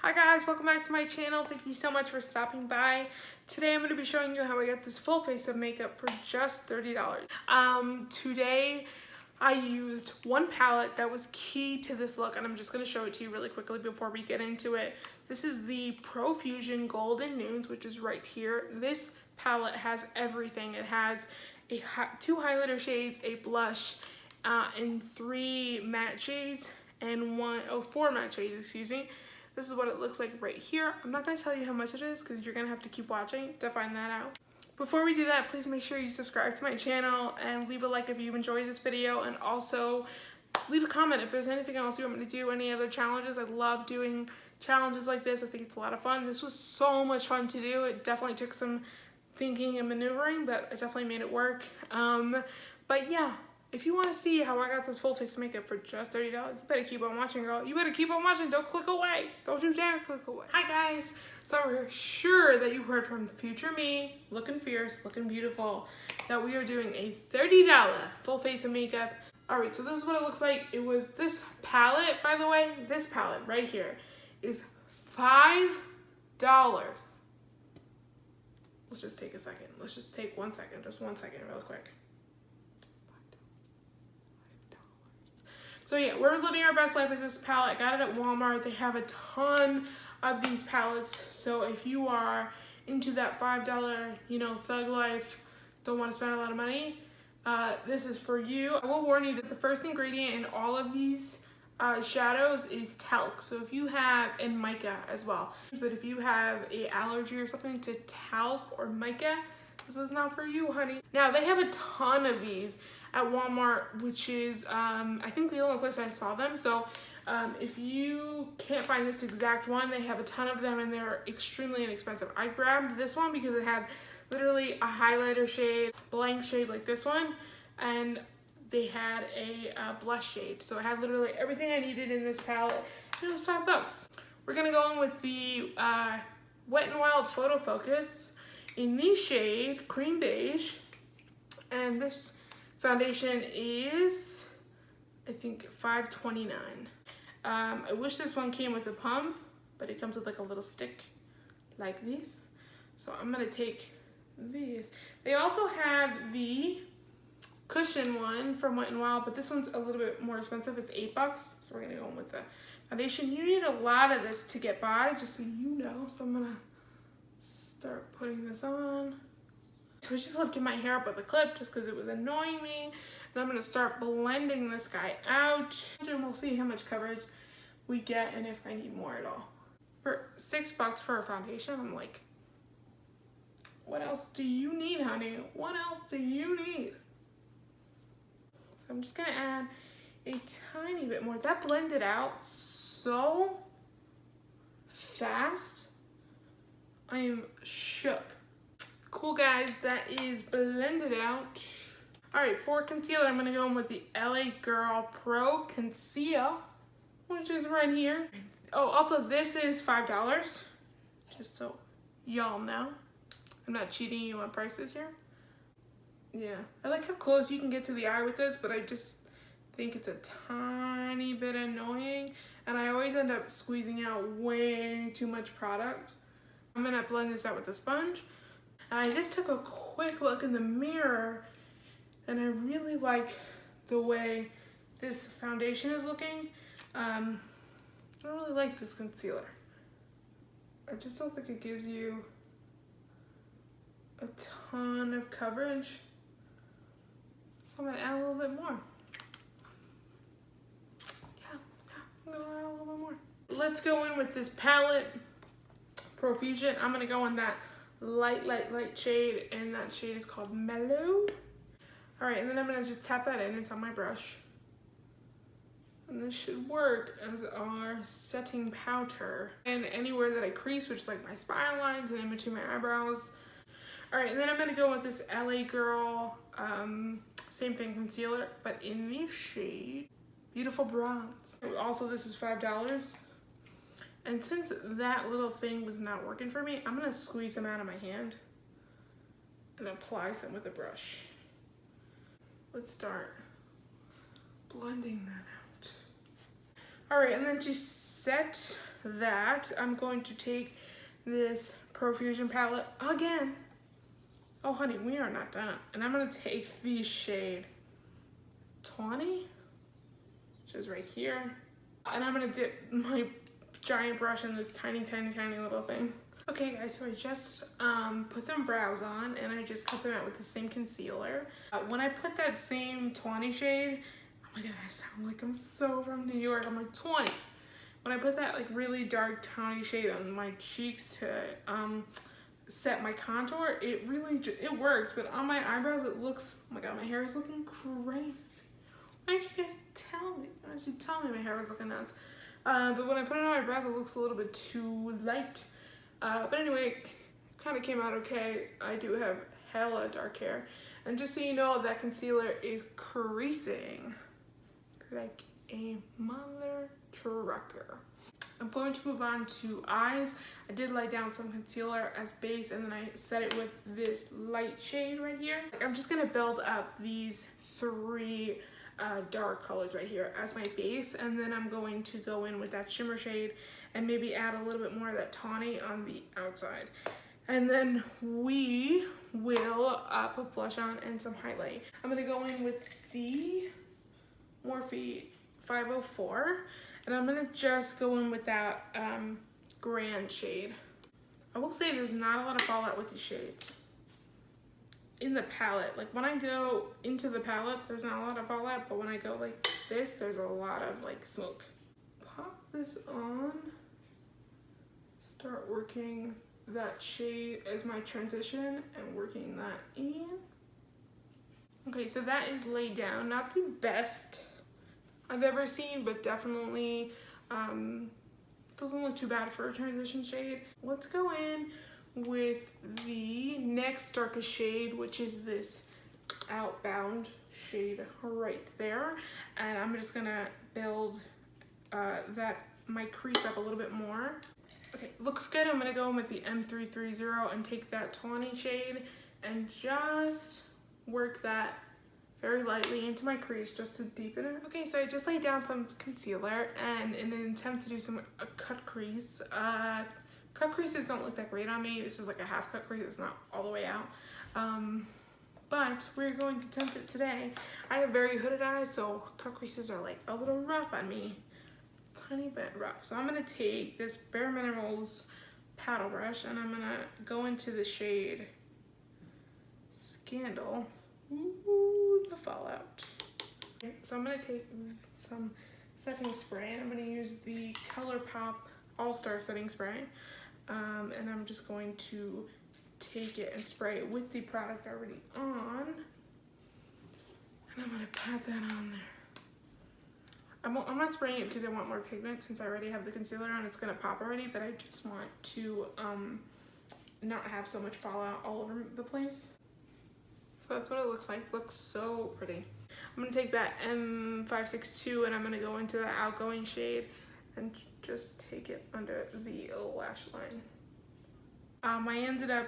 Hi guys, welcome back to my channel. Thank you so much for stopping by. Today I'm going to be showing you how I got this full face of makeup for just $30. Today I used one palette that was key to this look, and I'm just going to show it to you really quickly before we get into it. This is the Profusion Golden Nudes, which is right here. This palette has everything. It has two highlighter shades, a blush, and three matte shades, and four matte shades, excuse me. This is what it looks like right here. I'm not going to tell you how much it is because you're going to have to keep watching to find that out. Before we do that, please make sure you subscribe to my channel and leave a like if you enjoyed this video, and also leave a comment if there's anything else you want me to do, any other challenges. I love doing challenges like this. I think it's a lot of fun. This was so much fun to do. It definitely took some thinking and maneuvering, but I definitely made it work. But yeah. If you want to see how I got this full face of makeup for just $30, you better keep on watching, girl. You better keep on watching. Don't click away. Don't you dare click away. Hi, guys. So we're sure that you heard from future me, looking fierce, looking beautiful, that we are doing a $30 full face of makeup. All right, so this is what it looks like. It was this palette, by the way. This palette right here is $5. Let's just take a second. Let's just take 1 second. Just 1 second real quick. So yeah, we're living our best life with this palette. I got it at Walmart. They have a ton of these palettes. So if you are into that $5, thug life, don't want to spend a lot of money, this is for you. I will warn you that the first ingredient in all of these shadows is talc. So if you have, and mica as well, but if you have an allergy or something to talc or mica, this is not for you, honey. Now they have a ton of these at Walmart, which is I think the only place I saw them. So if you can't find this exact one, they have a ton of them and they're extremely inexpensive. I grabbed this one because it had literally a highlighter shade, blank shade like this one, and they had a blush shade. So it had literally everything I needed in this palette, and it was $5. We're gonna go in with the Wet n Wild Photo Focus in the shade Cream Beige, and this foundation is, I think, $5.29. I wish this one came with a pump, but it comes with like a little stick like this. So I'm gonna take this. They also have the cushion one from Wet n Wild, but this one's a little bit more expensive. It's $8. So we're gonna go in with the foundation. You need a lot of this to get by, just so you know. So I'm gonna start putting this on. So I just lifted my hair up with a clip just because it was annoying me. And I'm going to start blending this guy out. And we'll see how much coverage we get and if I need more at all. For $6 for a foundation, I'm like, what else do you need, honey? What else do you need? So I'm just going to add a tiny bit more. That blended out so fast. I am shook. Cool, guys, that is blended out. All right, for concealer, I'm gonna go in with the LA Girl Pro Conceal, which is right here. Oh, also this is $5, just so y'all know. I'm not cheating you on prices here. Yeah, I like how close you can get to the eye with this, but I just think it's a tiny bit annoying, and I always end up squeezing out way too much product. I'm gonna blend this out with a sponge. And I just took a quick look in the mirror, and I really like the way this foundation is looking. I don't really like this concealer. I just don't think it gives you a ton of coverage. So I'm gonna add a little bit more. Yeah, I'm gonna add a little bit more. Let's go in with this palette, Profusion. I'm gonna go in that light shade, and that shade is called Mellow. All right, and then I'm gonna just tap that in. It's on my brush, and this should work as our setting powder. And anywhere that I crease, which is like my spine lines and in between my eyebrows. All right, and then I'm gonna go with this LA Girl, same thing, concealer, but in the shade Beautiful Bronze. Also, this is $5. And since that little thing was not working for me, I'm gonna squeeze some out of my hand and apply some with a brush. Let's start blending that out. All right, and then to set that, I'm going to take this Profusion palette again. Oh honey, we are not done. And I'm gonna take the shade 20, which is right here. And I'm gonna dip my giant brush in this tiny, tiny, tiny little thing. Okay guys, so I just put some brows on and I just cut them out with the same concealer. When I put that same 20 shade, oh my god, I sound like I'm so from New York. I'm like 20. When I put that like really dark tawny shade on my cheeks to set my contour, it really it worked, but on my eyebrows it looks, oh my god, my hair is looking crazy. Why didn't you guys tell me? Why didn't you tell me my hair was looking nuts? But when I put it on my brows, it looks a little bit too light. But anyway, it kind of came out okay. I do have hella dark hair. And just so you know, that concealer is creasing like a mother trucker. I'm going to move on to eyes. I did lay down some concealer as base and then I set it with this light shade right here. I'm just gonna build up these three dark colors right here as my base, and then I'm going to go in with that shimmer shade and maybe add a little bit more of that tawny on the outside. And then we will put blush on and some highlight. I'm gonna go in with the Morphe 504 and I'm gonna just go in with that grand shade. I will say there's not a lot of fallout with these shades in the palette. Like when I go into the palette, there's not a lot of fallout, but when I go like this, there's a lot of like smoke. Pop this on, start working that shade as my transition and working that in. Okay, so that is laid down. Not the best I've ever seen, but definitely doesn't look too bad for a transition shade. Let's go in with the next darkest shade, which is this Outbound shade right there. And I'm just gonna build my crease up a little bit more. Okay, looks good. I'm gonna go in with the M330 and take that 20 shade and just work that very lightly into my crease just to deepen it. Okay, so I just laid down some concealer and in an attempt to do some cut crease. Cut creases don't look that great on me. This is like a half cut crease, it's not all the way out. But we're going to attempt it today. I have very hooded eyes, so cut creases are like a little rough on me. Tiny bit rough. So I'm gonna take this Bare Minerals paddle brush and I'm gonna go into the shade Scandal. Ooh, the fallout. So I'm gonna take some setting spray and I'm gonna use the ColourPop All-Star setting spray. And I'm just going to take it and spray it with the product already on. And I'm gonna pat that on there. I'm not spraying it because I want more pigment. Since I already have the concealer on, it's gonna pop already, but I just want to not have so much fallout all over the place. So that's what it looks like. Looks so pretty. I'm gonna take that M562 and I'm gonna go into the outgoing shade and just take it under the lash line. I ended up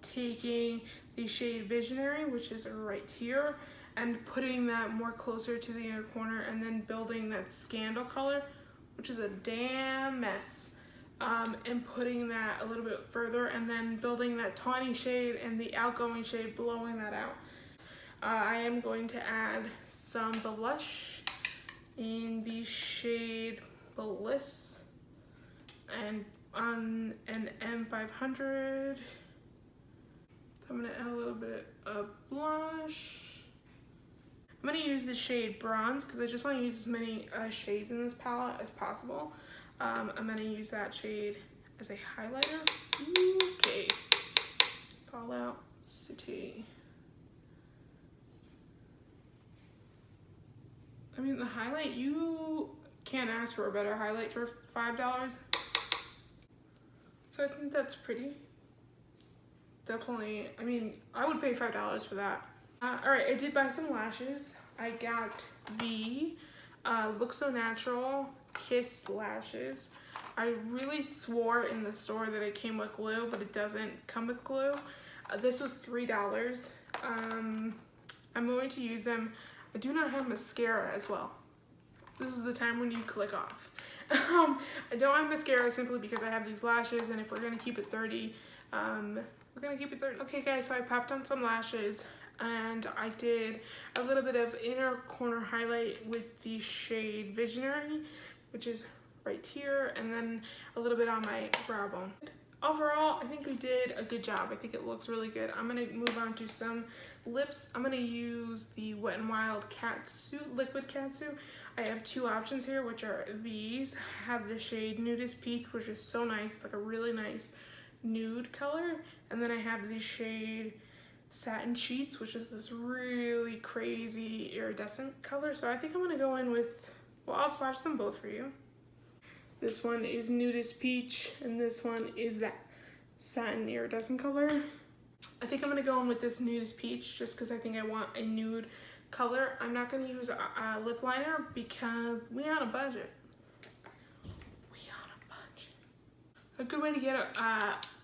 taking the shade Visionary, which is right here, and putting that more closer to the inner corner and then building that Scandal color, which is a damn mess, and putting that a little bit further and then building that tawny shade and the outgoing shade, blowing that out. I am going to add some blush in the shade Bliss and on an M500. So I'm gonna add a little bit of blush. I'm gonna use the shade Bronze because I just want to use as many shades in this palette as possible. I'm gonna use that shade as a highlighter. Okay, Fallout City. I mean, the highlight, you can't ask for a better highlight for $5. So I think that's pretty. Definitely, I mean, I would pay $5 for that. All right, I did buy some lashes. I got the Look So Natural Kiss lashes. I really swore in the store that it came with glue, but it doesn't come with glue. This was $3. I'm going to use them. I do not have mascara as well. this is the time when you click off. I don't have mascara simply because I have these lashes, and if we're gonna keep it 30, we're gonna keep it 30. Okay guys, so I popped on some lashes and I did a little bit of inner corner highlight with the shade Visionary, which is right here, and then a little bit on my brow bone. Overall, I think we did a good job. I think it looks really good. I'm gonna move on to some lips. I'm gonna use the Wet n Wild catsuit, liquid catsuit. I have two options here, which are these. I have the shade Nudist Peach, which is so nice. It's like a really nice nude color. And then I have the shade Satin Cheats, which is this really crazy iridescent color. So I think I'm gonna go in with, well, I'll swatch them both for you. This one is Nudist Peach, and this one is that satin iridescent color. I think I'm gonna go in with this Nudist Peach just because I think I want a nude color. I'm not gonna use a lip liner because we on a budget. We on a budget. A good way to get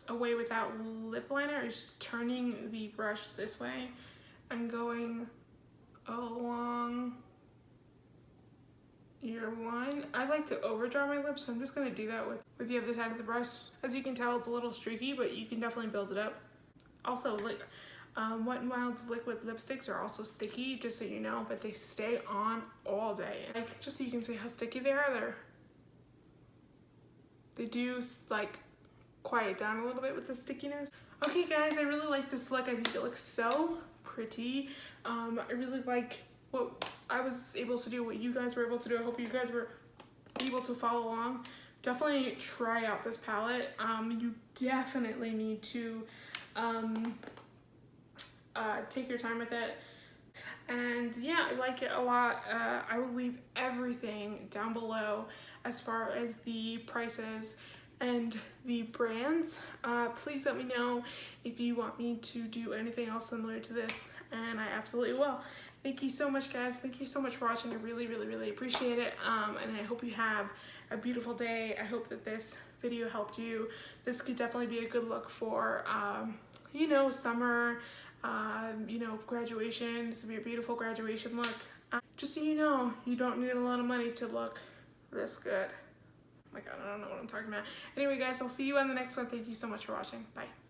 away without lip liner is just turning the brush this way and going along your line. I like to overdraw my lips, so I'm just gonna do that with the other side of the brush. As you can tell, it's a little streaky, but you can definitely build it up. Also, like Wet n Wild's liquid lipsticks are also sticky, just so you know, but they stay on all day. Like, just so you can see how sticky they are, they do like quiet down a little bit with the stickiness. Okay guys, I really like this look. I think it looks so pretty. I really like what I was able to do, what you guys were able to do. I hope you guys were able to follow along. Definitely try out this palette. You definitely need to take your time with it. And yeah, I like it a lot. I will leave everything down below as far as the prices and the brands. Please let me know if you want me to do anything else similar to this, and I absolutely will. Thank you so much, guys. Thank you so much for watching. I really, really, really appreciate it. And I hope you have a beautiful day. I hope that this video helped you. This could definitely be a good look for, you know, summer, you know, graduation. This would be a beautiful graduation look. Just so you know, you don't need a lot of money to look this good. Oh my God, I don't know what I'm talking about. Anyway, guys, I'll see you on the next one. Thank you so much for watching. Bye.